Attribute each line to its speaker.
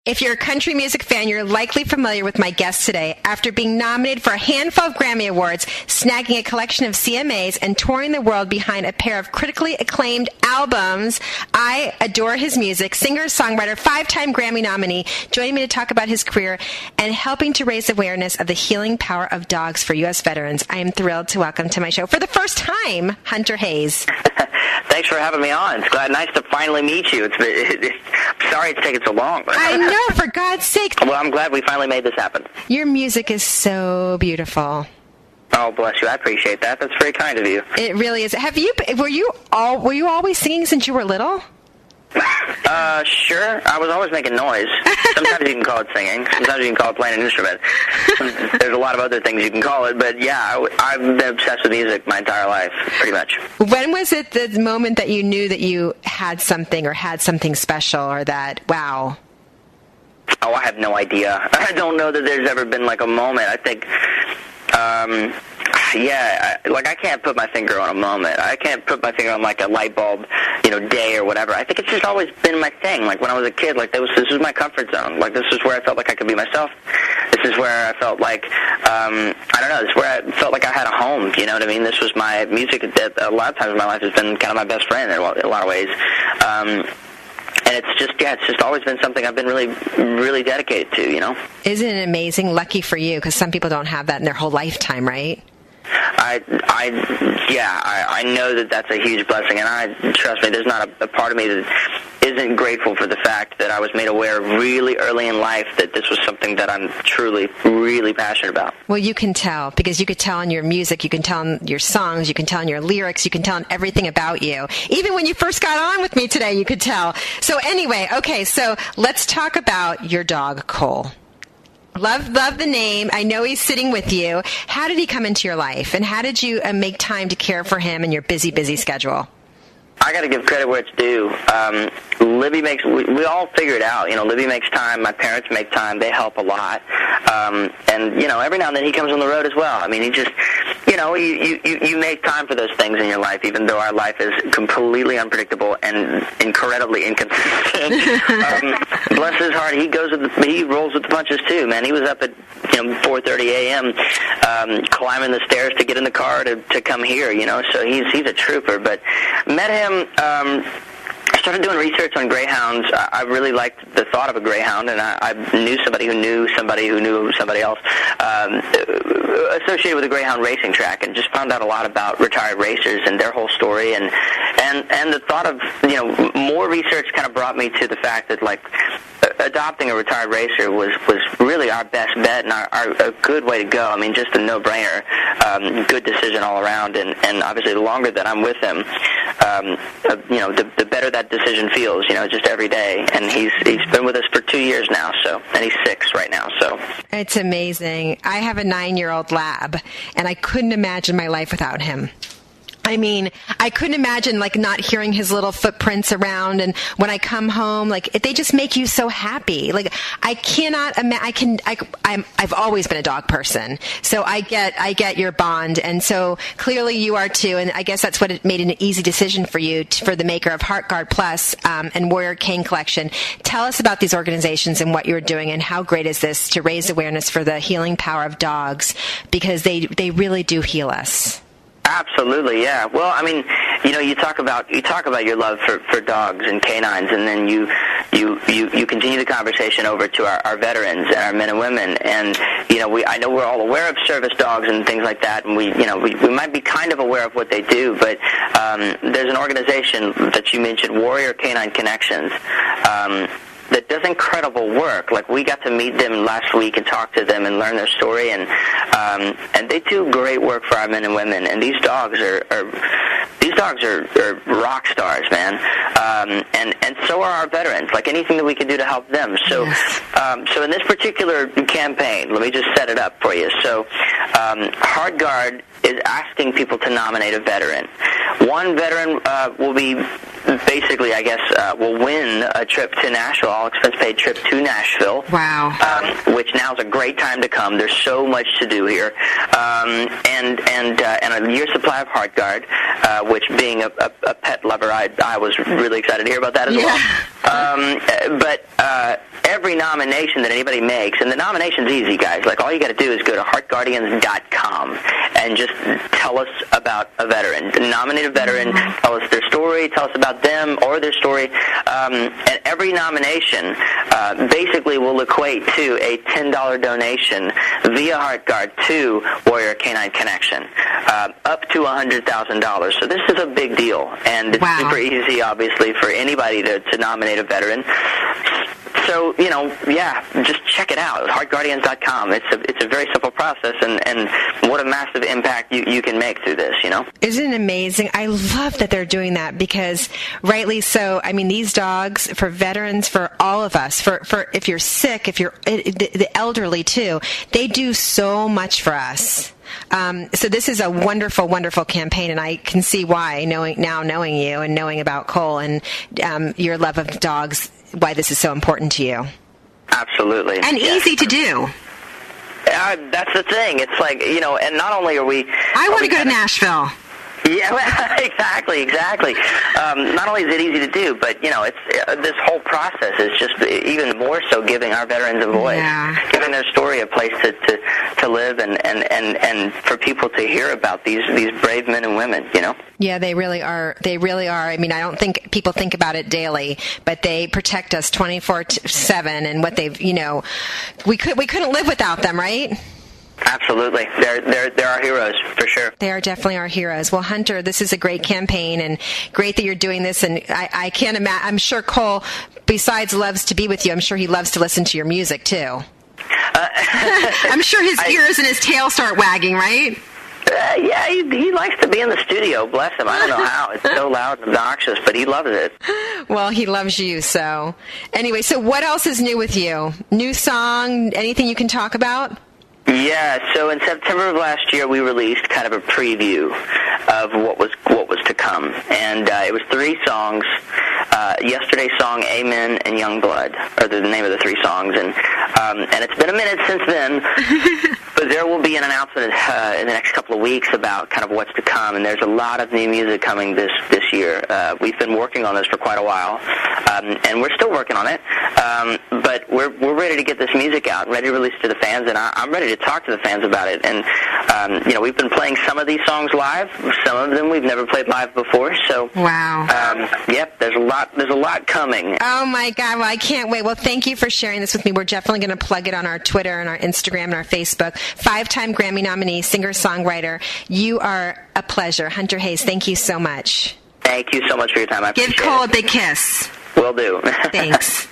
Speaker 1: If you're a country music fan, you're likely familiar with my guest today. After being nominated for a handful of Grammy Awards, snagging a collection of CMAs, and touring the world behind a pair of critically acclaimed albums, I adore his music. Singer, songwriter, 5-time Grammy nominee, joining me to talk about his career and helping to raise awareness of the healing power of dogs for U.S. veterans. I am thrilled to welcome to my show for the first time, Hunter Hayes.
Speaker 2: Thanks for having me on. It's nice to finally meet you. Sorry it's taken so long.
Speaker 1: I know, for God's sake.
Speaker 2: Well, I'm glad we finally made this happen.
Speaker 1: Your music is so beautiful.
Speaker 2: Oh, bless you. I appreciate that. That's very kind of you.
Speaker 1: It really is. Were you always singing since you were little?
Speaker 2: Sure. I was always making noise. Sometimes you can call it singing. Sometimes you can call it playing an instrument. There's a lot of other things you can call it, but yeah, I've been obsessed with music my entire life, pretty much.
Speaker 1: When was it the moment that you knew that you had something special, or that, wow?
Speaker 2: Oh, I have no idea. I don't know that there's ever been like a moment. I think, I can't put my finger on a moment. I can't put my finger on like a light bulb, day or whatever. I think it's just always been my thing. Like when I was a kid, like this was my comfort zone. Like this is where I felt like I could be myself. This is where I felt like, this is where I felt like I had a home. You know what I mean? This was my music. A lot of times in my life has been kind of my best friend in a lot of ways. And it's just always been something I've been really, really dedicated to,
Speaker 1: Isn't it amazing? Lucky for you, because some people don't have that in their whole lifetime, right?
Speaker 2: I know that that's a huge blessing, and trust me, there's not a part of me that isn't grateful for the fact that I was made aware really early in life that this was something that I'm truly, really passionate about.
Speaker 1: Well, you can tell, because you could tell in your music, you can tell in your songs, you can tell in your lyrics, you can tell in everything about you. Even when you first got on with me today, you could tell. So anyway, okay, so let's talk about your dog, Cole. Love the name. I know he's sitting with you. How did he come into your life, and how did you make time to care for him in your busy, busy schedule?
Speaker 2: I got to give credit where it's due. Libby we all figure it out. Libby makes time. My parents make time. They help a lot. And, every now and then he comes on the road as well. I mean, he just, you make time for those things in your life, even though our life is completely unpredictable and incredibly inconsistent. Bless his heart, he rolls with the punches too, man. He was up at 4:30 a.m. Climbing the stairs to get in the car to come here. So he's a trooper. But met him. I started doing research on greyhounds. I really liked the thought of a greyhound, and I knew somebody who knew somebody who knew somebody else associated with a greyhound racing track, and just found out a lot about retired racers and their whole story. And the thought of more research kind of brought me to the fact that adopting a retired racer was really our best bet and a good way to go. I mean, just a no-brainer. Good decision all around, and obviously the longer that I'm with him, the better that decision feels, just every day. And he's been with us for 2 years now, and he's 6 right now, so.
Speaker 1: It's amazing. I have a 9-year-old lab, and I couldn't imagine my life without him. I mean, I couldn't imagine not hearing his little footprints around, and when I come home, they just make you so happy. I cannot imagine. I've always been a dog person, so I get your bond, and so clearly you are too. And I guess that's what it made an easy decision for you, for the maker of HeartGuard Plus and Warrior Cane Collection. Tell us about these organizations and what you're doing, and how great is this to raise awareness for the healing power of dogs, because they really do heal us.
Speaker 2: Absolutely, yeah. Well, I mean, you talk about your love for dogs and canines, and then you continue the conversation over to our veterans and our men and women. And I know we're all aware of service dogs and things like that, and we might be kind of aware of what they do, but there's an organization that you mentioned, Warrior Canine Connections. That does incredible work. We got to meet them last week and talk to them and learn their story, and they do great work for our men and women. And these dogs are rock stars, man. And so are our veterans. Anything that we can do to help them. So, yes. So in this particular campaign, let me just set it up for you. So, HeartGuard is asking people to nominate a veteran. One veteran will be basically, will win a trip to Nashville, all expense paid trip to Nashville.
Speaker 1: Wow.
Speaker 2: Which now is a great time to come. There's so much to do here. And a year's supply of HeartGuard, which being a pet lover, I was really excited to hear about that as well. every nomination that anybody makes, and the nomination's easy, guys. Like, all you got to do is go to heartguardians.com and just tell us about a veteran. Nominate a veteran, tell us their story, tell us about them or their story. And every nomination basically will equate to a $10 donation via HeartGuard to Warrior Canine Connection, up to $100,000. So this is a big deal, and it's super easy, obviously, for anybody to nominate a veteran. So, just check it out, heartguardians.com. It's a very simple process, and what a massive impact you can make through this,
Speaker 1: Isn't it amazing? I love that they're doing that because, rightly so, I mean, these dogs, for veterans, for all of us, for if you're sick, if you're the elderly too, they do so much for us. So this is a wonderful, wonderful campaign, and I can see why, knowing you and knowing about Cole and your love of dogs, why this is so important to you.
Speaker 2: Absolutely.
Speaker 1: And easy to do.
Speaker 2: That's the thing. It's like, and not only are we...
Speaker 1: I want to go to Nashville.
Speaker 2: Yeah, exactly. Not only is it easy to do, but, it's this whole process is just even more so giving our veterans a voice, giving their story a place to live and for people to hear about these brave men and women,
Speaker 1: Yeah, they really are. I mean, I don't think people think about it daily, but they protect us 24/7, and what they've, we couldn't live without them, right?
Speaker 2: Absolutely. They're our heroes, for sure.
Speaker 1: They are definitely our heroes. Well, Hunter, this is a great campaign, and great that you're doing this, and I can't imagine, I'm sure Cole, besides loves to be with you, I'm sure he loves to listen to your music, too. I'm sure his ears and his tail start wagging, right?
Speaker 2: Yeah, he likes to be in the studio, bless him. I don't know how. It's so loud and obnoxious, but he loves it.
Speaker 1: Well, he loves you, so. Anyway, so what else is new with you? New song, anything you can talk about?
Speaker 2: Yeah, so in September of last year, we released kind of a preview of what was to come, and it was 3 songs. Yesterday's song, Amen, and Young Blood are the name of the 3 songs, and it's been a minute since then, but there will be an announcement in the next couple of weeks about kind of what's to come, and there's a lot of new music coming this year. We've been working on this for quite a while, and we're still working on it, but we're ready to get this music out, ready to release to the fans, and I'm ready to talk to the fans about it. And we've been playing some of these songs live. Some of them we've never played live before. So
Speaker 1: wow.
Speaker 2: Yep, there's a lot coming.
Speaker 1: Oh my God! Well, I can't wait. Well, thank you for sharing this with me. We're definitely going to plug it on our Twitter and our Instagram and our Facebook. 5-time Grammy nominee, singer-songwriter. You are a pleasure, Hunter Hayes. Thank you so much.
Speaker 2: Thank you so much for your time. I appreciate it.
Speaker 1: Give Cole a big kiss.
Speaker 2: Will do.
Speaker 1: Thanks.